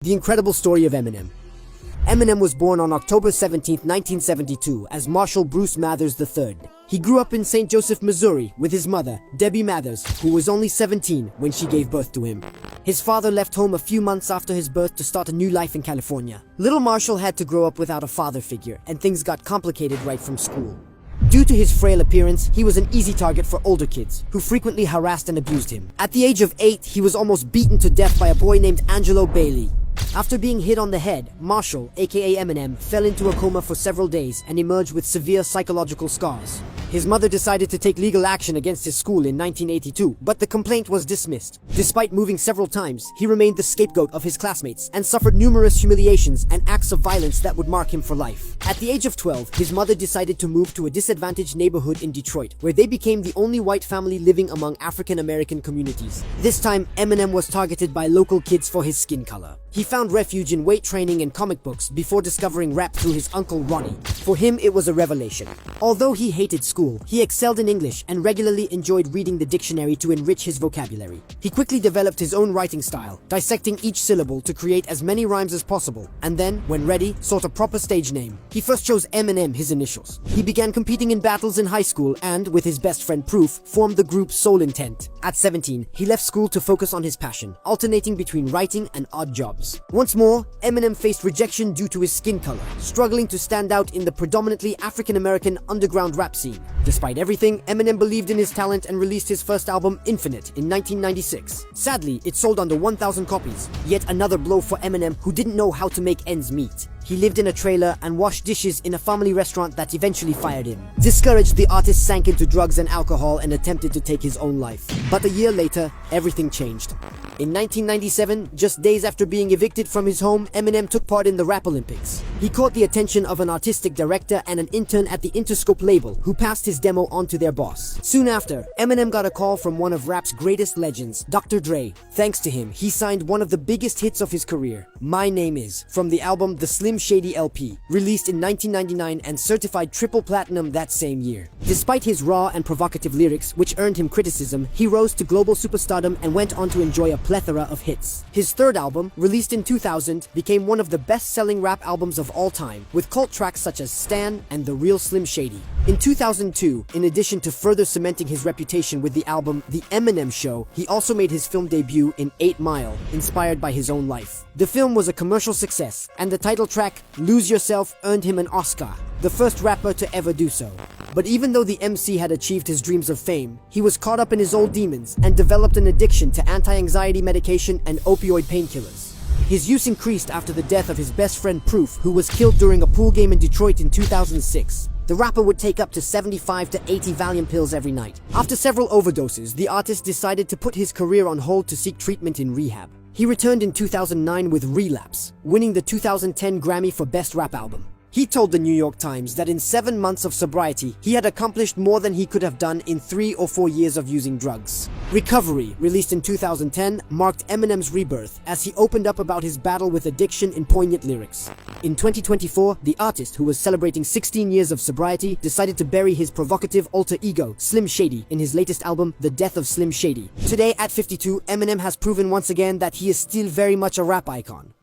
The incredible story of Eminem. Eminem was born on October 17, 1972, as Marshall Bruce Mathers III. He grew up in St. Joseph, Missouri, with his mother, Debbie Mathers, who was only 17 when she gave birth to him. His father left home a few months after his birth to start a new life in California. Little Marshall had to grow up without a father figure, and things got complicated right from school. Due to his frail appearance, he was an easy target for older kids, who frequently harassed and abused him. At the age of 8, he was almost beaten to death by a boy named Angelo Bailey. After being hit on the head, Marshall, aka Eminem, fell into a coma for several days and emerged with severe psychological scars. His mother decided to take legal action against his school in 1982, but the complaint was dismissed. Despite moving several times, he remained the scapegoat of his classmates and suffered numerous humiliations and acts of violence that would mark him for life. At the age of 12, his mother decided to move to a disadvantaged neighborhood in Detroit, where they became the only white family living among African American communities. This time, Eminem was targeted by local kids for his skin color. He found refuge in weight training and comic books before discovering rap through his uncle Ronnie. For him, it was a revelation. Although he hated school, he excelled in English and regularly enjoyed reading the dictionary to enrich his vocabulary. He quickly developed his own writing style, dissecting each syllable to create as many rhymes as possible, and then, when ready, sought a proper stage name. He first chose Eminem, his initials. He began competing in battles in high school and, with his best friend Proof, formed the group Soul Intent. At 17, he left school to focus on his passion, alternating between writing and odd jobs. Once more, Eminem faced rejection due to his skin color, struggling to stand out in the predominantly African-American underground rap scene. Despite everything, Eminem believed in his talent and released his first album, Infinite, in 1996. Sadly, it sold under 1,000 copies, yet another blow for Eminem, who didn't know how to make ends meet. He lived in a trailer and washed dishes in a family restaurant that eventually fired him. Discouraged, the artist sank into drugs and alcohol and attempted to take his own life. But a year later, everything changed. In 1997, just days after being evicted from his home, Eminem took part in the Rap Olympics. He caught the attention of an artistic director and an intern at the Interscope label, who passed his demo on to their boss. Soon after, Eminem got a call from one of rap's greatest legends, Dr. Dre. Thanks to him, he signed one of the biggest hits of his career, My Name Is, from the album The Slim Shady LP, released in 1999 and certified triple platinum that same year. Despite his raw and provocative lyrics, which earned him criticism, he rose to global superstardom and went on to enjoy a plethora of hits. His third album, released in 2000, became one of the best-selling rap albums of all time, with cult tracks such as Stan and The Real Slim Shady. In 2002, in addition to further cementing his reputation with the album The Eminem Show, he also made his film debut in 8 Mile, inspired by his own life. The film was a commercial success, and the title track, Lose Yourself, earned him an Oscar, the first rapper to ever do so. But even though the MC had achieved his dreams of fame, he was caught up in his old demons and developed an addiction to anti-anxiety medication and opioid painkillers. His use increased after the death of his best friend Proof, who was killed during a pool game in Detroit in 2006. The rapper would take up to 75 to 80 Valium pills every night. After several overdoses, the artist decided to put his career on hold to seek treatment in rehab. He returned in 2009 with Relapse, winning the 2010 Grammy for Best Rap Album. He told the New York Times that in 7 months of sobriety, he had accomplished more than he could have done in 3 or 4 years of using drugs. Recovery, released in 2010, marked Eminem's rebirth as he opened up about his battle with addiction in poignant lyrics. In 2024, the artist, who was celebrating 16 years of sobriety, decided to bury his provocative alter ego, Slim Shady, in his latest album, The Death of Slim Shady. Today, at 52, Eminem has proven once again that he is still very much a rap icon.